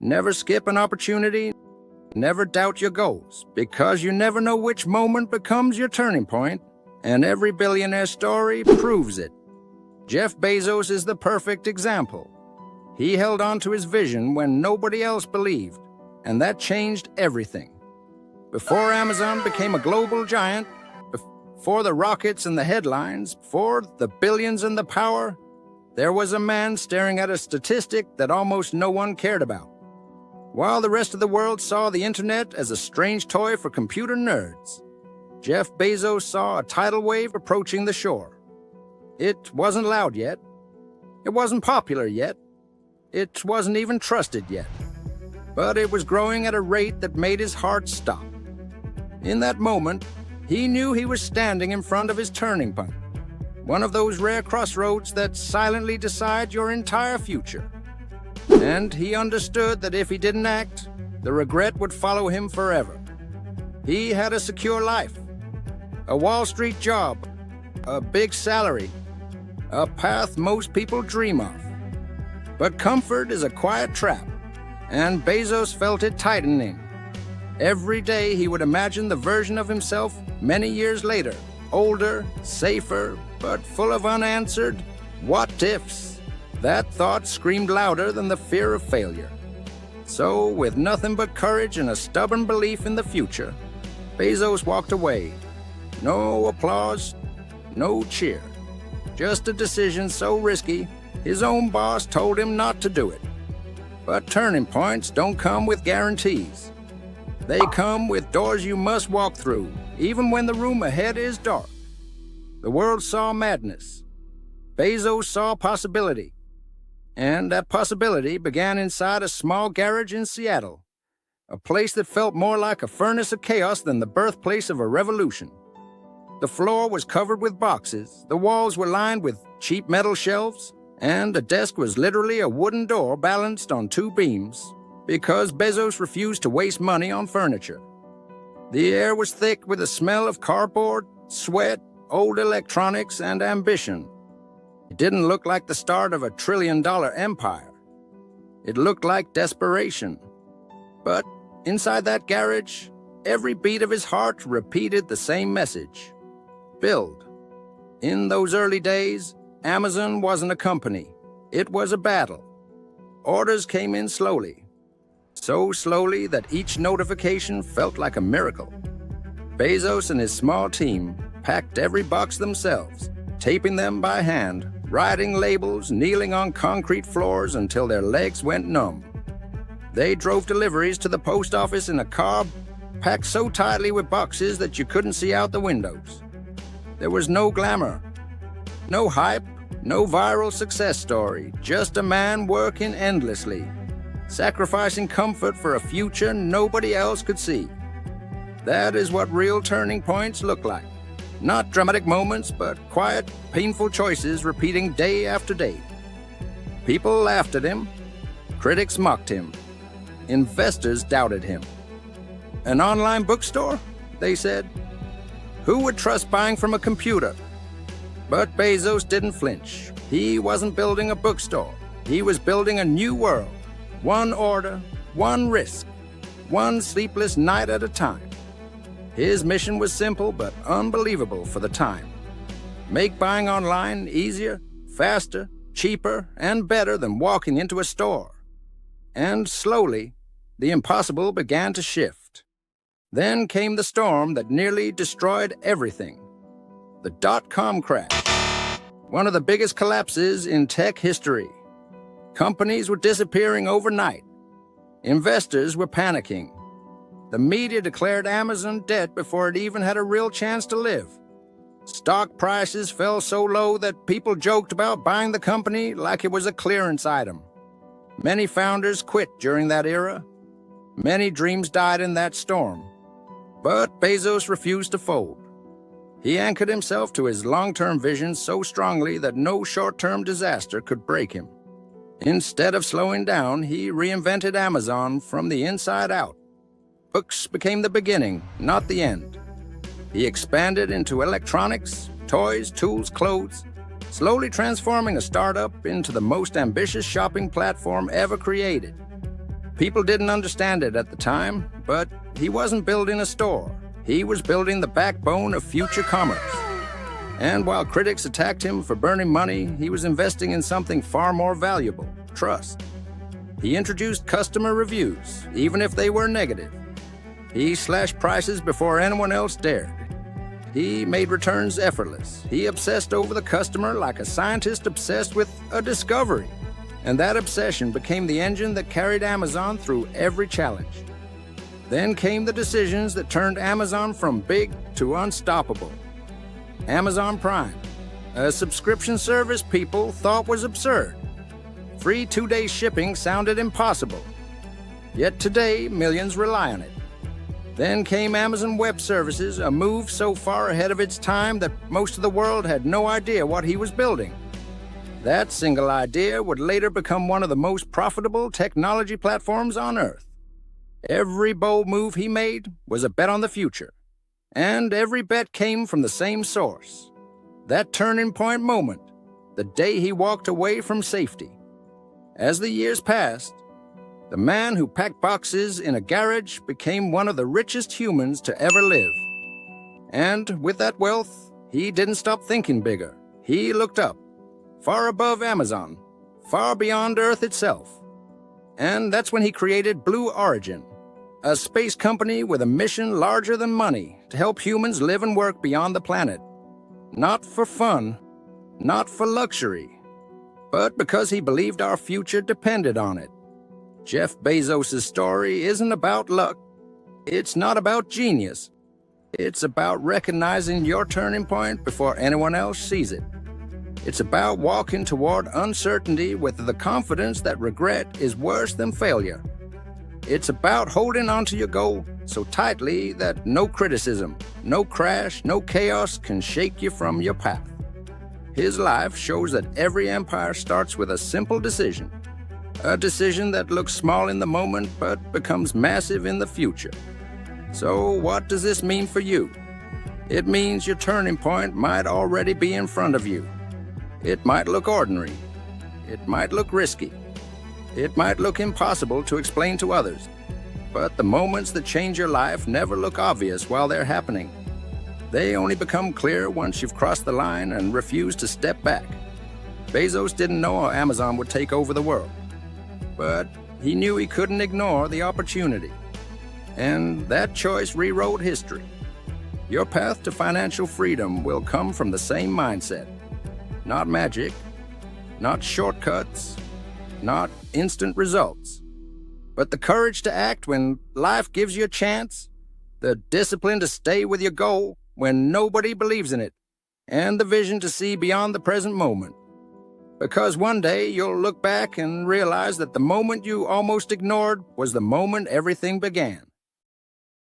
Never skip an opportunity. Never doubt your goals, because you never know which moment becomes your turning point, and every billionaire story proves it. Jeff Bezos is the perfect example. He held on to his vision when nobody else believed, and that changed everything. Before Amazon became a global giant, before the rockets and the headlines, before the billions and the power, there was a man staring at a statistic that almost no one cared about. While the rest of the world saw the internet as a strange toy for computer nerds, Jeff Bezos saw a tidal wave approaching the shore. It wasn't loud yet. It wasn't popular yet. It wasn't even trusted yet. But it was growing at a rate that made his heart stop. In that moment, he knew he was standing in front of his turning point, one of those rare crossroads that silently decide your entire future. And he understood that if he didn't act, the regret would follow him forever. He had a secure life, a Wall Street job, a big salary, a path most people dream of. But comfort is a quiet trap, and Bezos felt it tightening. Every day he would imagine the version of himself many years later, older, safer, but full of unanswered what-ifs. That thought screamed louder than the fear of failure. So, with nothing but courage and a stubborn belief in the future, Bezos walked away. No applause, no cheer. Just a decision so risky, his own boss told him not to do it. But turning points don't come with guarantees. They come with doors you must walk through, even when the room ahead is dark. The world saw madness. Bezos saw possibility. And that possibility began inside a small garage in Seattle, a place that felt more like a furnace of chaos than the birthplace of a revolution. The floor was covered with boxes, the walls were lined with cheap metal shelves, and the desk was literally a wooden door balanced on two beams, because Bezos refused to waste money on furniture. The air was thick with the smell of cardboard, sweat, old electronics, and ambition. It didn't look like the start of a trillion-dollar empire. It looked like desperation. But inside that garage, every beat of his heart repeated the same message: build. In those early days, Amazon wasn't a company. It was a battle. Orders came in slowly. So slowly that each notification felt like a miracle. Bezos and his small team packed every box themselves, taping them by hand, writing labels, kneeling on concrete floors until their legs went numb. They drove deliveries to the post office in a car packed so tightly with boxes that you couldn't see out the windows. There was no glamour, no hype, no viral success story, just a man working endlessly, sacrificing comfort for a future nobody else could see. That is what real turning points look like. Not dramatic moments, but quiet, painful choices repeating day after day. People laughed at him. Critics mocked him. Investors doubted him. An online bookstore? They said. Who would trust buying from a computer? But Bezos didn't flinch. He wasn't building a bookstore. He was building a new world. One order, one risk, one sleepless night at a time. His mission was simple but unbelievable for the time. Make buying online easier, faster, cheaper, and better than walking into a store. And slowly, the impossible began to shift. Then came the storm that nearly destroyed everything. The dot-com crash. One of the biggest collapses in tech history. Companies were disappearing overnight. Investors were panicking. The media declared Amazon dead before it even had a real chance to live. Stock prices fell so low that people joked about buying the company like it was a clearance item. Many founders quit during that era. Many dreams died in that storm. But Bezos refused to fold. He anchored himself to his long-term vision so strongly that no short-term disaster could break him. Instead of slowing down, he reinvented Amazon from the inside out. Books became the beginning, not the end. He expanded into electronics, toys, tools, clothes, slowly transforming a startup into the most ambitious shopping platform ever created. People didn't understand it at the time, but he wasn't building a store. He was building the backbone of future commerce. And while critics attacked him for burning money, he was investing in something far more valuable: trust. He introduced customer reviews, even if they were negative. He slashed prices before anyone else dared. He made returns effortless. He obsessed over the customer like a scientist obsessed with a discovery. And that obsession became the engine that carried Amazon through every challenge. Then came the decisions that turned Amazon from big to unstoppable. Amazon Prime, a subscription service people thought was absurd. Free 2-day shipping sounded impossible. Yet today, millions rely on it. Then came Amazon Web Services, a move so far ahead of its time that most of the world had no idea what he was building. That single idea would later become one of the most profitable technology platforms on Earth. Every bold move he made was a bet on the future. And every bet came from the same source. That turning point moment, the day he walked away from safety. As the years passed, the man who packed boxes in a garage became one of the richest humans to ever live. And with that wealth, he didn't stop thinking bigger. He looked up, far above Amazon, far beyond Earth itself. And that's when he created Blue Origin, a space company with a mission larger than money to help humans live and work beyond the planet. Not for fun, not for luxury, but because he believed our future depended on it. Jeff Bezos' story isn't about luck. It's not about genius. It's about recognizing your turning point before anyone else sees it. It's about walking toward uncertainty with the confidence that regret is worse than failure. It's about holding onto your goal so tightly that no criticism, no crash, no chaos can shake you from your path. His life shows that every empire starts with a simple decision. A decision that looks small in the moment but becomes massive in the future. So what does this mean for you? It means your turning point might already be in front of you. It might look ordinary. It might look risky. It might look impossible to explain to others, but the moments that change your life never look obvious while they're happening. They only become clear once you've crossed the line and refuse to step back. Bezos didn't know how Amazon would take over the world, but he knew he couldn't ignore the opportunity. And that choice rewrote history. Your path to financial freedom will come from the same mindset. Not magic, not shortcuts, not instant results, but the courage to act when life gives you a chance, the discipline to stay with your goal when nobody believes in it, and the vision to see beyond the present moment. Because one day you'll look back and realize that the moment you almost ignored was the moment everything began.